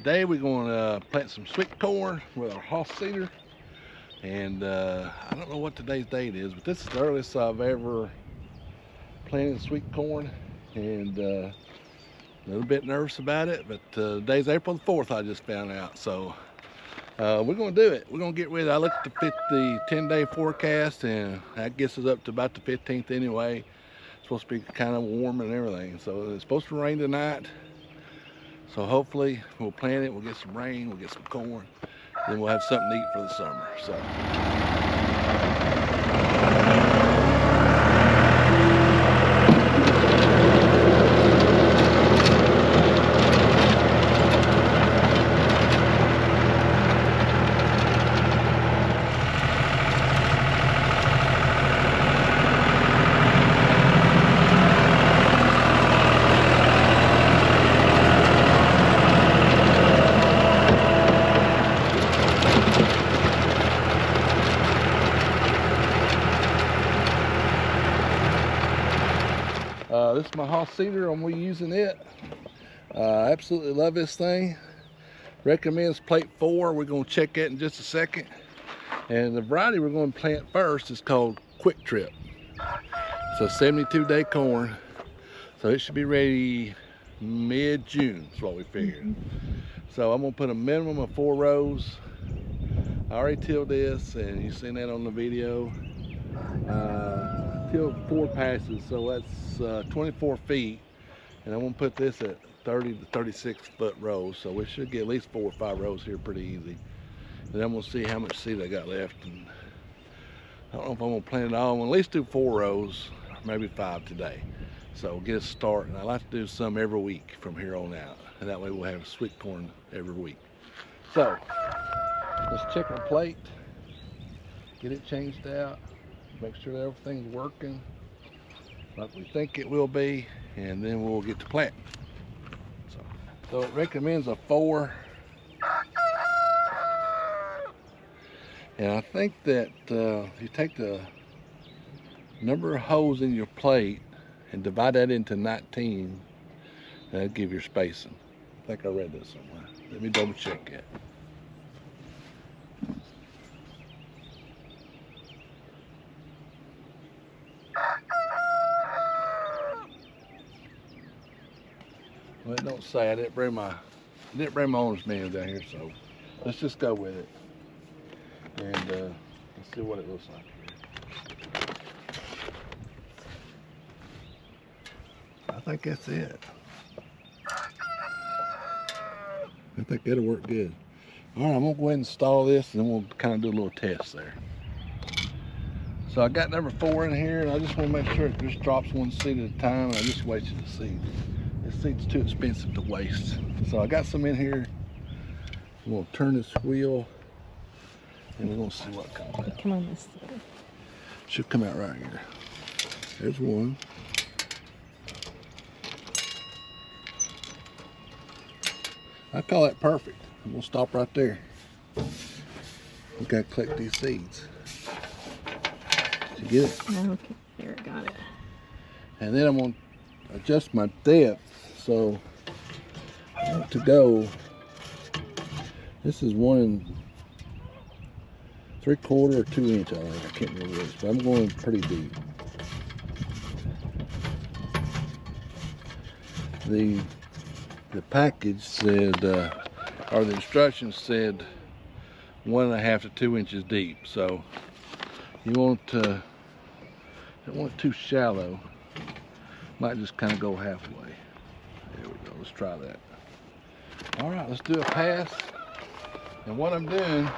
Today we're going to plant some sweet corn with our Hoss seeder. And I don't know what today's date is, but this is the earliest I've ever planted sweet corn. And a little bit nervous about it, but today's April the 4th, I just found out. So we're going to do it. We're going to get with it. I looked at the 10-day forecast, and that gets us up to about the 15th anyway. It's supposed to be kind of warm and everything. So it's supposed to rain tonight. So hopefully we'll plant it, we'll get some rain, we'll get some corn, then we'll have something to eat for the summer. So. This is my Hoss seeder, and we're using it. Absolutely love this thing. Recommends plate 4. We're going to check that in just a second. And the variety we're going to plant first is called Quick Trip. So 72-day corn. So it should be ready mid-June is what we figured. So I'm going to put a minimum of 4 rows. I already tilled this, and you've seen that on the video. Tilled 4 passes, so that's 24 feet, and I'm going to put this at 30 to 36 foot rows, so we should get at least 4 or 5 rows here pretty easy. And then I'm going to see how much seed I got left, and I don't know if I'm going to plant it all. I'm going to at least do 4 rows, maybe 5 today, so get a start. And I like to do some every week from here on out, and that way we'll have sweet corn every week. So let's check our plate, get it changed out, make sure that everything's working like we think it will be, and then we'll get to plant. So it recommends a 4. And I think that you take the number of holes in your plate and divide that into 19, that'll give your spacing. I think I read that somewhere. Let me double check it. Well, it don't say. I didn't bring my owner's manual down here, so let's just go with it. And let's see what it looks like here. I think that's it. I think that'll work good. All right, I'm gonna go ahead and install this, and then we'll kind of do a little test there. So I got number 4 in here, and I just want to make sure it just drops 1 seed at a time. I just wasted the seed. This seed's too expensive to waste. So I got some in here. I'm gonna turn this wheel, and we're gonna see what comes out. Come on, this side. Should come out right here. There's one. I call that perfect. I'm gonna stop right there. We gotta collect these seeds. Did you get it? Okay, there, got it. And then I'm gonna adjust my depth. So I want to go. This is 1 3/4 or 2 inch. I think. I can't remember this, but I'm going pretty deep. The package said, or the instructions said, 1.5 to 2 inches deep. So you want to, don't want it too shallow. Might just kind of go halfway. There we go. Let's try that. All right, let's do a pass. And what I'm doing,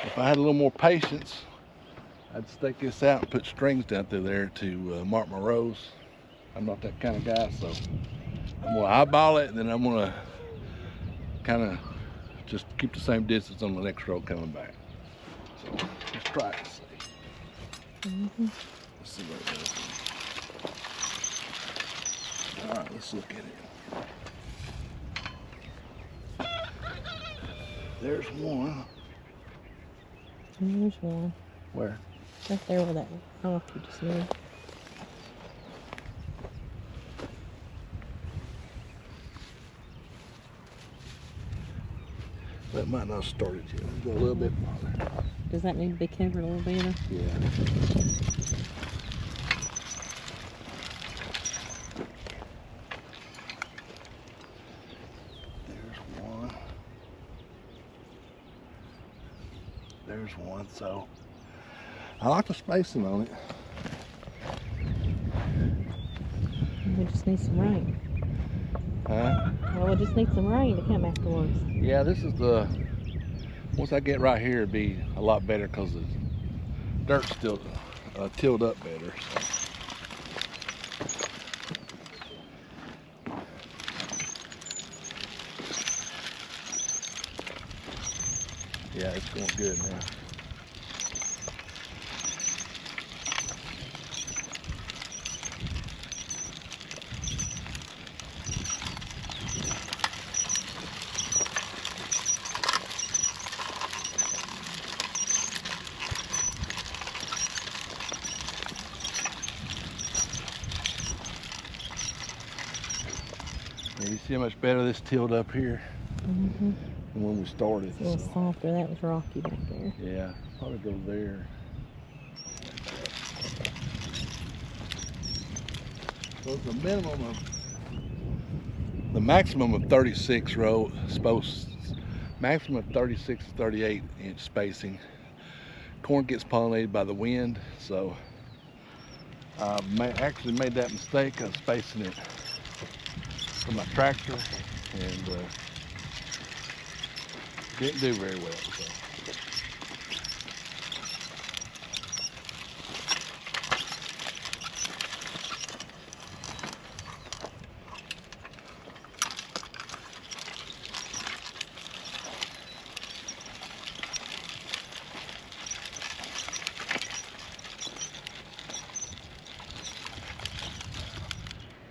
if I had a little more patience, I'd stake this out and put strings down through there to mark my rows. I'm not that kind of guy, so I'm gonna eyeball it, and then I'm gonna kind of just keep the same distance on the next row coming back. So let's try it and see. Let's see what it does. All right, let's look at it. There's one. There's one. Where? Right there with that. I don't know if you just moved. That might not have started yet. We'll go a little bit farther. Does that need to be covered a little better? Yeah. There's one. There's one. So I like the spacing on it. We just need some rain. Huh? Well, we just need some rain to come afterwards. Yeah, this is the, once I get right here, it'd be a lot better because the dirt's still tilled up better. So. Yeah, it's going good now. Yeah, you see how much better this tilled up here Mm-hmm. than when we started. It's a little So. softer. That was rocky back there. Yeah, probably go there. So it's a minimum of, the maximum of 36 row, maximum of 36 to 38 inch spacing. Corn gets pollinated by the wind, so I actually made that mistake of spacing it from my tractor and didn't do very well. So.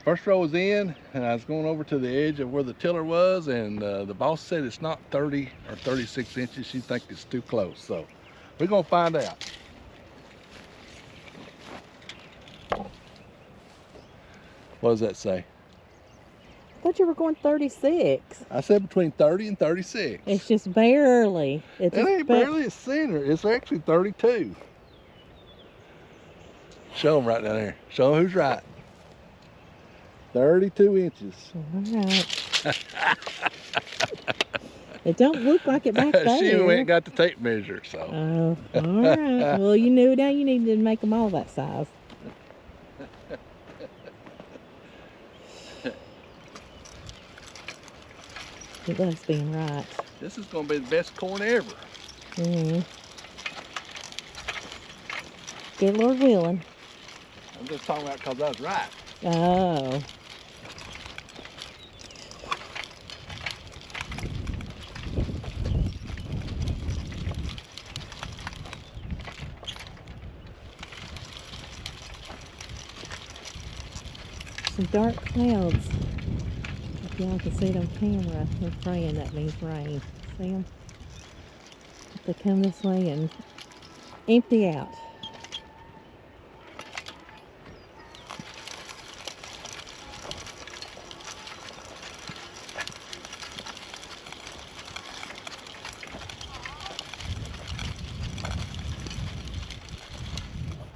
First row was in, and I was going over to the edge of where the tiller was, and the boss said it's not 30 or 36 inches. She thinks it's too close, so we're gonna find out. What does that say? I thought you were going 36. I said between 30 and 36. It's just barely. It's It just ain't barely a center. It's actually 32. Show them right down there. Show them who's right. 32 inches. All right. It don't look like it back there. She went and got the tape measure, so. Oh, all right. Well, you knew now you needed to make them all that size. It does being right. This is going to be the best corn ever. Good Lord willing. I'm just talking about because I was right. Oh. Some dark clouds. If y'all can see it on camera, we're praying that means rain. See them? They come this way and empty out.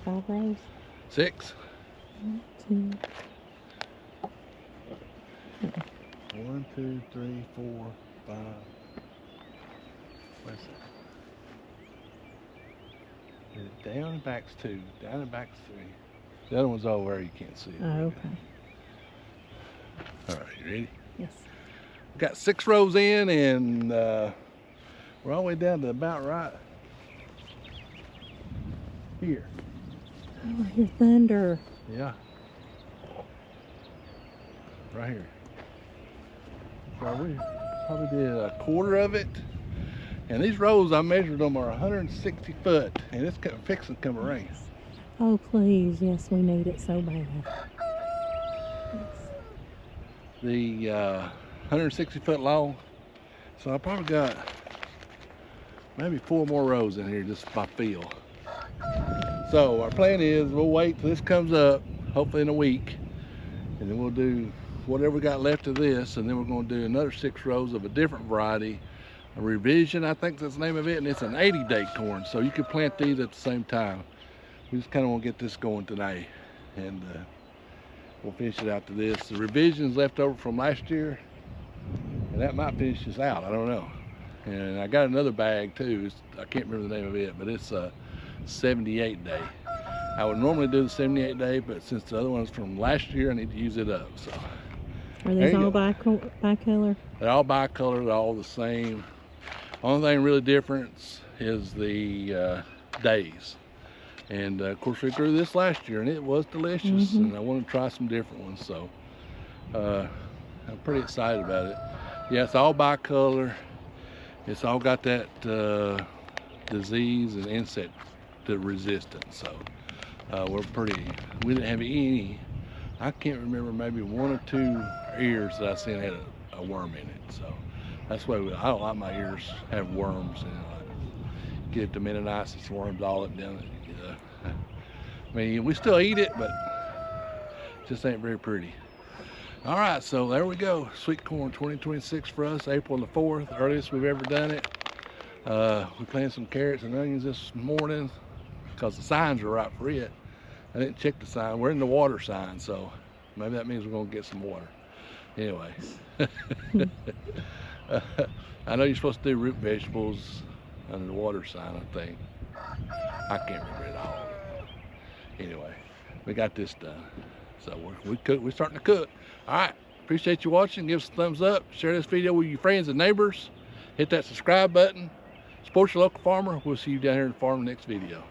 Five rows? 6. 1, 2. 1, 2, 3, 4, 5. Where's it? Down and back's 2. Down and back's 3. The other one's over there. You can't see it. Oh, okay. All right, you ready? Yes. We got 6 rows in, and we're all the way down to about right here. Oh, I hear thunder. Yeah. Right here. So we probably did a quarter of it. And these rows, I measured them, are 160 foot. And it's fixing to come rain. Oh, please. Yes, we need it so bad. Yes. The 160 foot long. So I probably got maybe 4 more rows in here just by feel. So our plan is we'll wait till this comes up, hopefully in a week. And then we'll do whatever we got left of this, and then we're going to do another 6 rows of a different variety revision, I think that's the name of it, and it's an 80-day corn, so you could plant these at the same time. We just kind of want to get this going today, and we'll finish it out to this. The revision's left over from last year, and that might finish this out, I don't know. And I got another bag too, I can't remember the name of it, but it's a 78-day. I would normally do the 78-day, but since the other one's from last year, I need to use it up. So Are these all bicolor? they're all bicolor, they're all the same. Only thing really different is the days. And of course we grew this last year and it was delicious, and I want to try some different ones, so I'm pretty excited about it. Yeah, it's all bicolor. It's all got that disease and insect resistance, so we didn't have any, I can't remember, maybe 1 or 2 ears that I seen had a worm in it, so that's why I don't like my ears have worms in it. Get the Mennonitis worms all up down it. I mean, we still eat it, but it just ain't very pretty. All right, so there we go. Sweet corn 2026 for us, April the 4th, earliest we've ever done it. We planted some carrots and onions this morning because the signs are right for it. I didn't check the sign. We're in the water sign, so maybe that means we're gonna get some water. Anyway, I know you're supposed to do root vegetables under the water sign, I think. I can't remember it all. Anyway, we got this done. So we're starting to cook. All right, appreciate you watching. Give us a thumbs up. Share this video with your friends and neighbors. Hit that subscribe button. Support your local farmer. We'll see you down here in the farm next video.